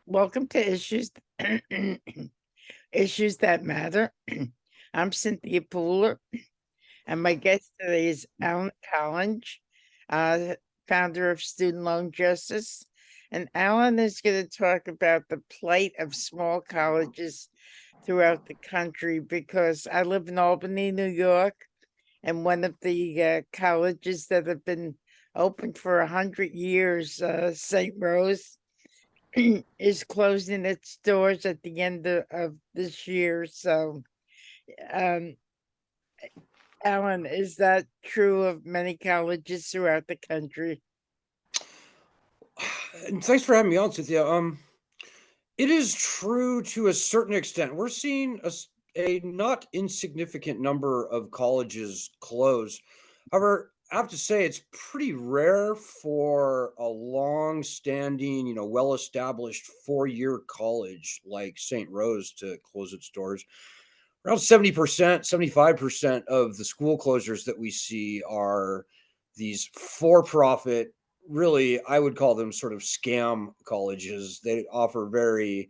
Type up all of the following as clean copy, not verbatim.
Welcome to Issues That Matter. I'm Cynthia Pooler, and my guest today is Alan Collinge, uh, founder of Student Loan Justice. And Alan is going to talk about the plight of small colleges throughout the country because I live in Albany, New York, and one of the colleges that have been open for 100 years, St. Rose, is closing its doors at the end of this year. So, um, Alan, is that true of many colleges throughout the country? And thanks for having me on, Cynthia. It is true to a certain extent. We're seeing a not insignificant number of colleges close. However, I have to say it's pretty rare for a long-standing, well-established four-year college like St. Rose to close its doors. Around 70%, 75% of the school closures that we see are these for-profit, really, I would call them sort of scam colleges. They offer very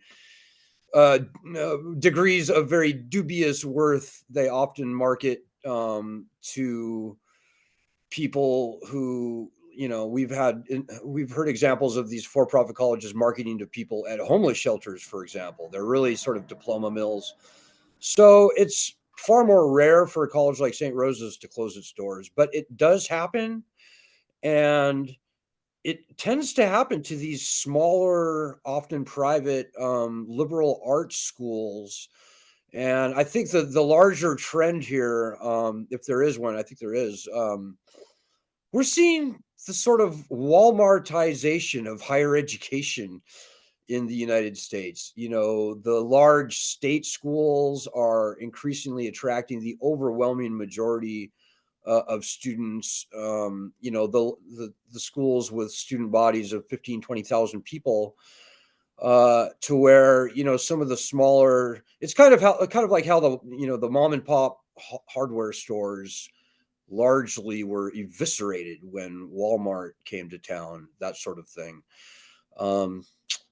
degrees of very dubious worth. They often market to people who we've heard examples of these for-profit colleges marketing to people at homeless shelters, for example. They're really sort of diploma mills. So it's far more rare for a college like St. Rose's to close its doors, but it does happen. And it tends to happen to these smaller, often private, liberal arts schools. And I think the larger trend here, if there is one, I think there is, we're seeing the sort of Walmartization of higher education in the United States. The large state schools are increasingly attracting the overwhelming majority of students. The schools with student bodies of 15, 20,000 people, to where, some of the smaller, it's kind of like how the mom and pop hardware stores largely were eviscerated when Walmart came to town, that sort of thing. Um,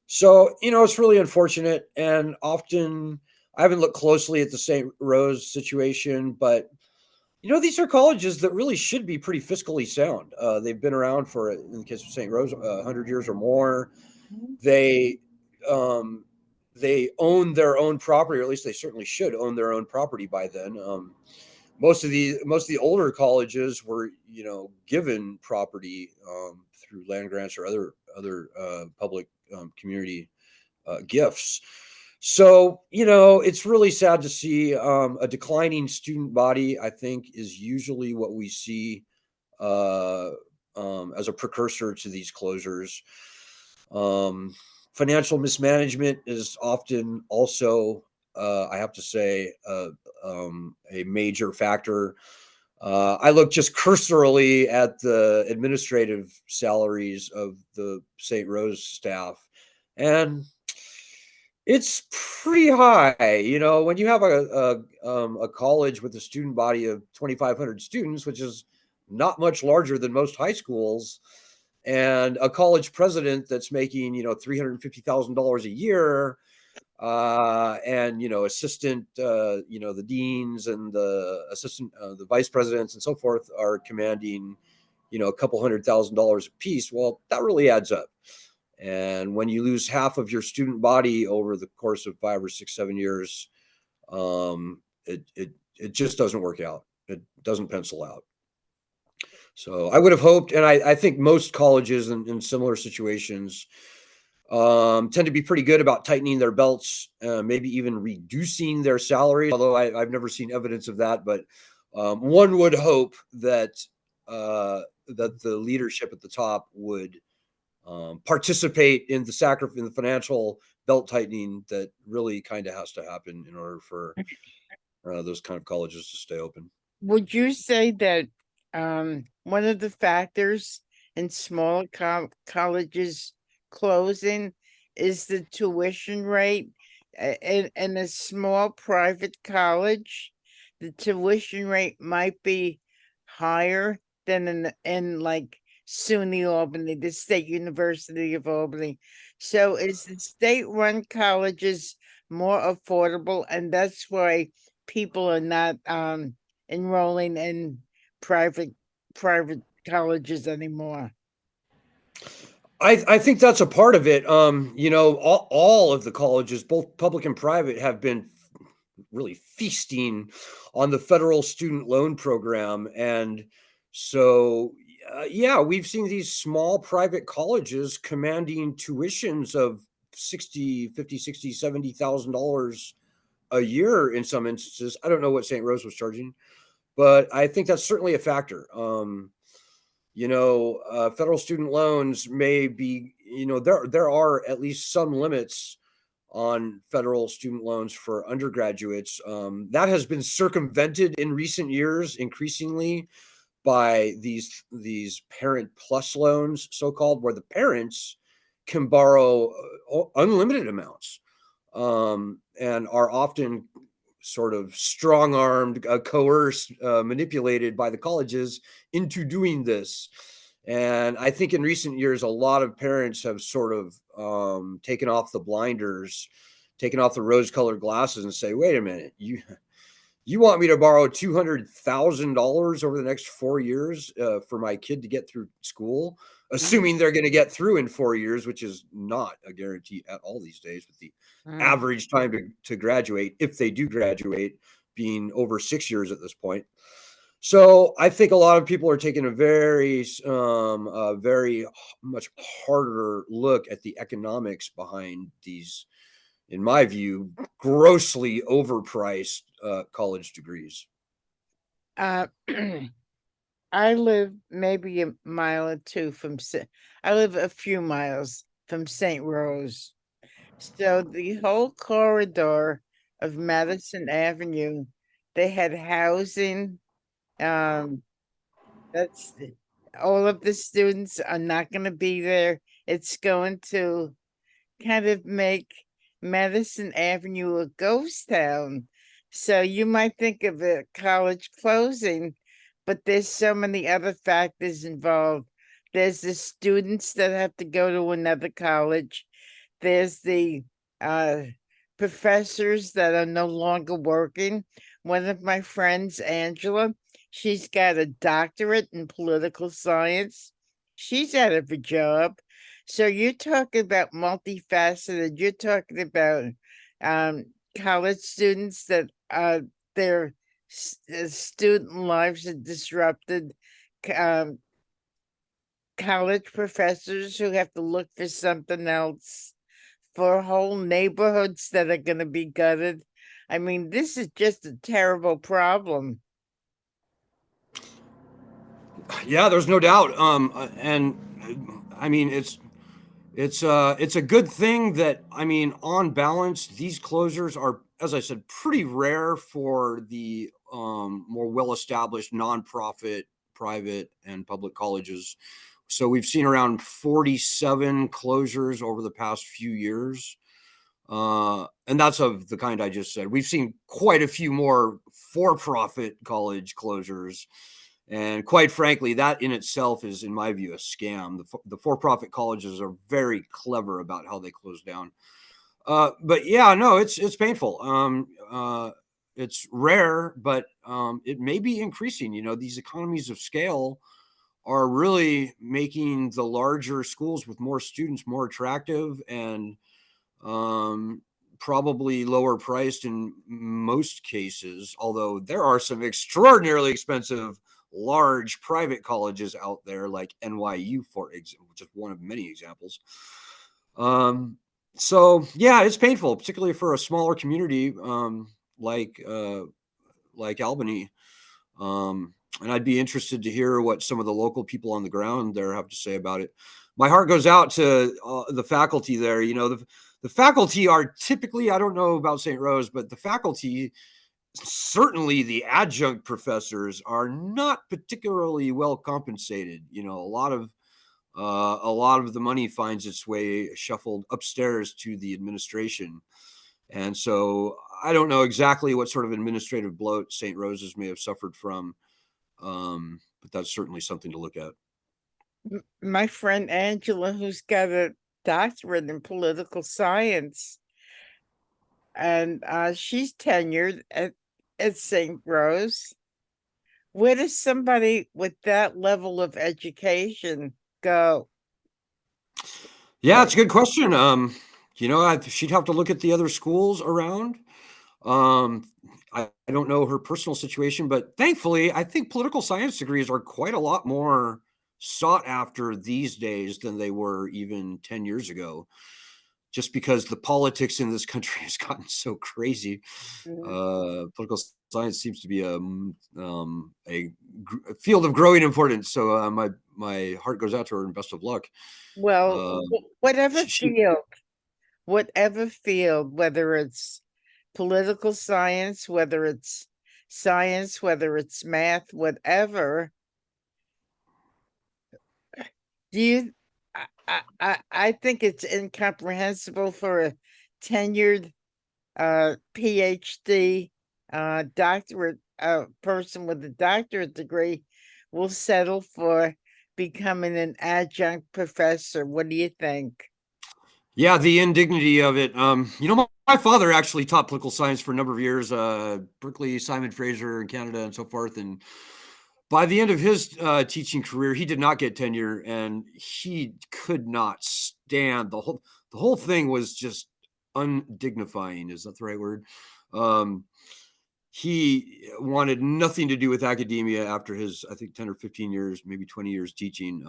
so, it's really unfortunate. And often I haven't looked closely at the St. Rose situation, but, these are colleges that really should be pretty fiscally sound. They've been around for, in the case of St. Rose, 100 years or more. Mhm. They, um, they own their own property, or at least they certainly should own their own property by then. Most of the older colleges were, given property through land grants or other public community gifts. So, it's really sad to see a declining student body. I think is usually what we see uh, as a precursor to these closures. Um, Financial mismanagement is often also, I have to say, a major factor. I look just cursorily at the administrative salaries of the St. Rose staff, and it's pretty high. When you have a college with a student body of 2,500 students, which is not much larger than most high schools, and a college president that's making $350,000 a year, and assistant, the deans and the assistant, the vice presidents and so forth are commanding a couple $100,000 a piece. Well, that really adds up. And when you lose half of your student body over the course of 5 or 6, 7 years, it just doesn't work out. It doesn't pencil out. So I would have hoped, and I think most colleges in similar situations tend to be pretty good about tightening their belts, maybe even reducing their salaries. Although I've never seen evidence of that, but one would hope that the leadership at the top would participate in the financial belt tightening that really kind of has to happen in order for those kind of colleges to stay open. Would you say that one of the factors in small colleges closing is the tuition rate? In a small private college, the tuition rate might be higher than in like SUNY Albany, the State University of Albany. So is the state-run colleges more affordable, and that's why people are not enrolling in private private colleges anymore? I think that's a part of it. All of the colleges, both public and private, have been really feasting on the federal student loan program. And so, yeah, we've seen these small private colleges commanding tuitions of 60, 50, 60, $70,000 a year in some instances. I don't know what St. Rose was charging, but I think that's certainly a factor. Federal student loans may be, there are at least some limits on federal student loans for undergraduates. That has been circumvented in recent years increasingly by these parent plus loans, so called, where the parents can borrow unlimited amounts, and are often sort of strong armed, coerced, manipulated by the colleges into doing this. And I think in recent years, a lot of parents have sort of taken off the blinders, taken off the rose colored glasses and say, wait a minute, you want me to borrow $200,000 over the next 4 years for my kid to get through school, assuming they're going to get through in 4 years, which is not a guarantee at all these days, with the Mm. average time to graduate, if they do graduate, being over 6 years at this point. So I think a lot of people are taking a very much harder look at the economics behind these, in my view, grossly overpriced college degrees. Uh, I live maybe a mile or two from I live a few miles from St. Rose. So the whole corridor of Madison Avenue, they had housing. Um, that's all of the students are not going to be there. It's going to kind of make Madison Avenue a ghost town. So you might think of a college closing, but there's so many other factors involved. There's the students that have to go to another college. There's the uh, professors that are no longer working. One of my friends, Angela, she's got a doctorate in political science. She's out of a job. So you're talking about multifaceted. You're talking about um, college students that their student lives are disrupted. Um, College professors who have to look for something else, for whole neighborhoods that are going to be gutted. I mean, this is just a terrible problem. Yeah, there's no doubt. And I mean, it's a good thing that, I mean, on balance, these closures are, as I said, pretty rare for the more well-established nonprofit, private, and public colleges. So we've seen around 47 closures over the past few years. And that's of the kind I just said. We've seen quite a few more for-profit college closures. And quite frankly, that in itself is, in my view, a scam. The for-profit colleges are very clever about how they close down. But yeah, no, it's painful. It's rare, but it may be increasing. These economies of scale are really making the larger schools with more students more attractive, and um, probably lower priced in most cases, although there are some extraordinarily expensive large private colleges out there like NYU, for example, just one of many examples. Um, so yeah, it's painful, particularly for a smaller community like Albany. And I'd be interested to hear what some of the local people on the ground there have to say about it. My heart goes out to the faculty there. The faculty are typically, I don't know about St. Rose, but the faculty, certainly the adjunct professors, are not particularly well compensated. A lot of the money finds its way shuffled upstairs to the administration. And so I don't know exactly what sort of administrative bloat St. Rose's may have suffered from, but that's certainly something to look at. My friend Angela, who's got a doctorate in political science, and she's tenured at St. Rose. Where does somebody with that level of education go? Yeah, it's a good question. She'd have to look at the other schools around. I don't know her personal situation, but thankfully, I think political science degrees are quite a lot more sought after these days than they were even 10 years ago, just because the politics in this country has gotten so crazy. Mhm. Political science seems to be a field of growing importance. So my heart goes out to her and best of luck. Well, Uh, whatever she field, whether it's political science, whether it's math, whatever, do you, I think it's incomprehensible for a tenured PhD doctorate person with a doctorate degree will settle for becoming an adjunct professor. What do you think? Yeah, the indignity of it. My father actually taught political science for a number of years, Berkeley, Simon Fraser in Canada, and so forth. And by the end of his teaching career, he did not get tenure, and he could not stand the whole thing was just undignifying. Is that the right word? Um, he wanted nothing to do with academia after his, I think, 10 or 15 years, maybe 20 years teaching.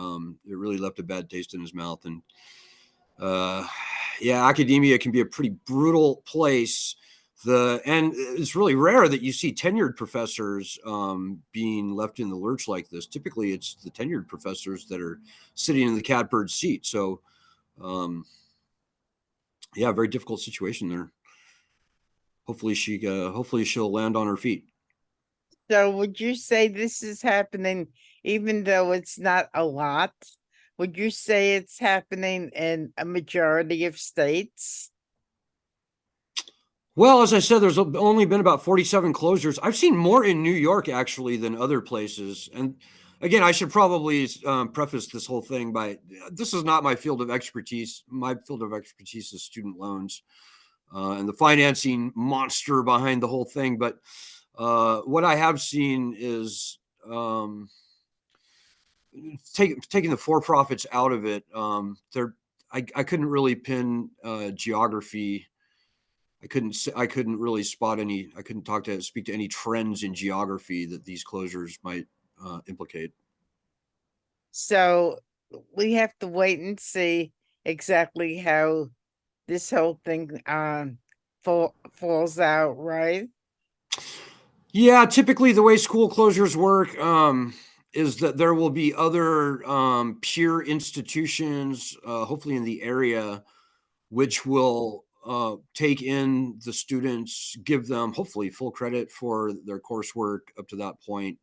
It really left a bad taste in his mouth, and uh, yeah, academia can be a pretty brutal place. And it's really rare that you see tenured professors being left in the lurch like this. Typically, it's the tenured professors that are sitting in the catbird seat. So, um, yeah, very difficult situation there. Hopefully she'll land on her feet. So would you say this is happening, even though it's not a lot? Would you say it's happening in a majority of states? Well, as I said, there's only been about 47 closures. I've seen more in New York actually than other places. And again, I should probably preface this whole thing by this is not my field of expertise. My field of expertise is student loans and the financing monster behind the whole thing. But what I have seen is taking the for-profits out of it. I couldn't really pin geography. I couldn't really spot any. I couldn't speak to any trends in geography that these closures might implicate. So we have to wait and see exactly how this whole thing falls out, right? Yeah, typically the way school closures work is that there will be other peer institutions, hopefully in the area, which will take in the students, give them hopefully full credit for their coursework up to that point.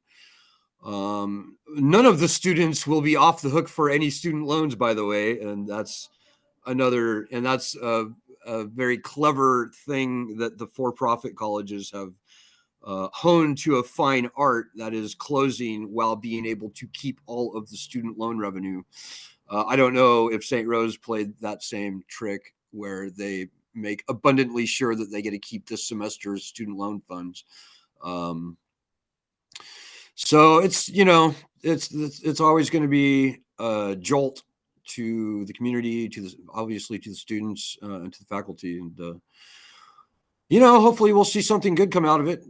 None of the students will be off the hook for any student loans, by the way, and that's a very clever thing that the for-profit colleges have honed to a fine art that is closing while being able to keep all of the student loan revenue. I don't know if St. Rose played that same trick where they make abundantly sure that they get to keep this semester's student loan funds. Um, so it's always going to be a jolt to the community, obviously to the students and to the faculty, and hopefully we'll see something good come out of it.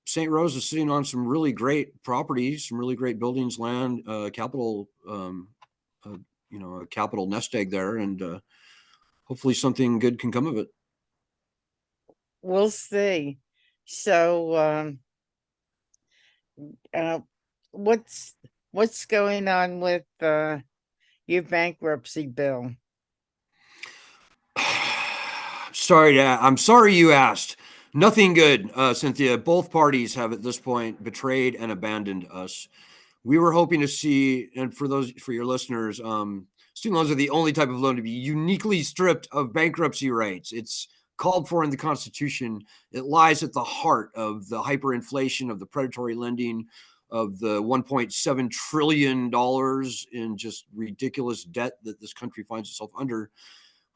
St. Rose is sitting on some really great properties, some really great buildings, land, capital, a capital nest egg there, and hopefully something good can come of it. We'll see. So uh what's what's going on with your bankruptcy bill? I'm sorry you asked. Nothing good, Cynthia. Both parties have at this point betrayed and abandoned us. We were hoping to see, and for your listeners, student loans are the only type of loan to be uniquely stripped of bankruptcy rights. It's called for in the Constitution. It lies at the heart of the hyperinflation of the predatory lending of the $1.7 trillion in just ridiculous debt that this country finds itself under.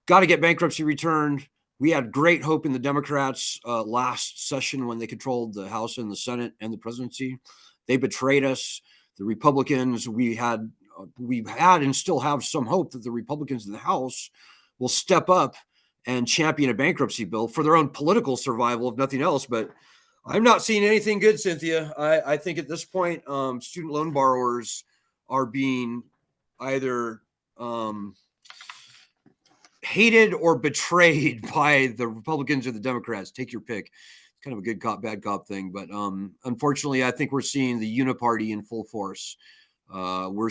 Got to get bankruptcy returned. We had great hope in the Democrats last session when they controlled the House and the Senate and the presidency. They betrayed us. The Republicans, we had and still have some hope that the Republicans in the House will step up and champion a bankruptcy bill for their own political survival, if nothing else. But I'm not seeing anything good, Cynthia. I think at this point, student loan borrowers are being either hated or betrayed by the Republicans or the Democrats. Take your pick. It's kind of a good cop, bad cop thing. But unfortunately, I think we're seeing the uniparty in full force. We're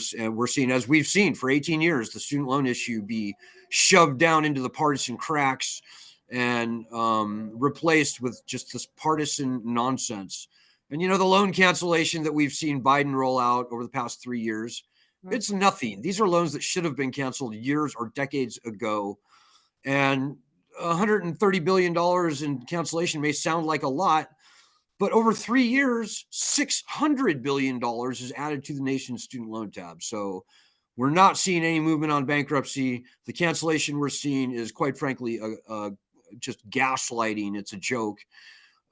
seeing, as we've seen for 18 years, the student loan issue be shoved down into the partisan cracks and replaced with just this partisan nonsense. And, the loan cancellation that we've seen Biden roll out over the past 3 years, it's nothing. These are loans that should have been canceled years or decades ago. And $130 billion in cancellation may sound like a lot, but over 3 years, $600 billion is added to the nation's student loan tab. So we're not seeing any movement on bankruptcy. The cancellation we're seeing is, quite frankly, just gaslighting. It's a joke.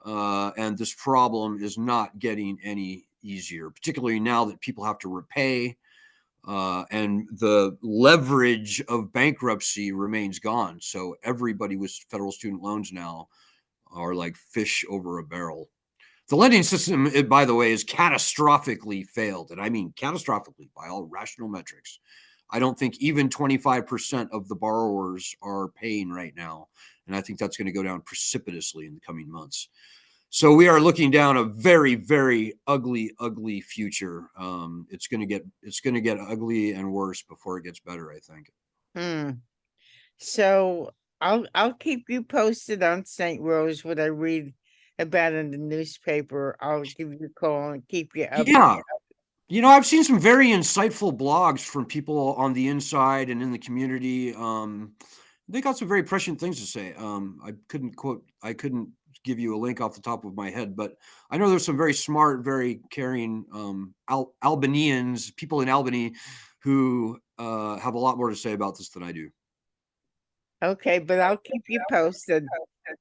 And this problem is not getting any easier, particularly now that people have to repay. And the leverage of bankruptcy remains gone. So everybody with federal student loans now are like fish over a barrel. The lending system, by the way, is catastrophically failed. And I mean catastrophically by all rational metrics. I don't think even 25% of the borrowers are paying right now. And I think that's going to go down precipitously in the coming months. So we are looking down a very, very ugly, ugly future. It's going to get ugly and worse before it gets better, I think. So I'll keep you posted on St. Rose, what I read about in the newspaper. I'll give you a call and keep you up. Yeah. I've seen some very insightful blogs from people on the inside and in the community. They got some very prescient things to say. I couldn't give you a link off the top of my head, but I know there's some very smart, very caring Albanians, people in Albany who have a lot more to say about this than I do. Okay, but I'll keep you posted.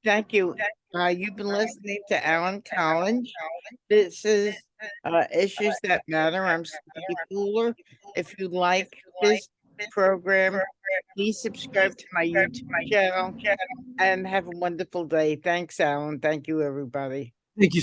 Thank you. You've been listening to Alan Collinge. This is Issues That Matter. I'm Steve Pooler. If you like this program, please subscribe to my YouTube channel and have a wonderful day. Thanks, Alan. Thank you, everybody. Thank you.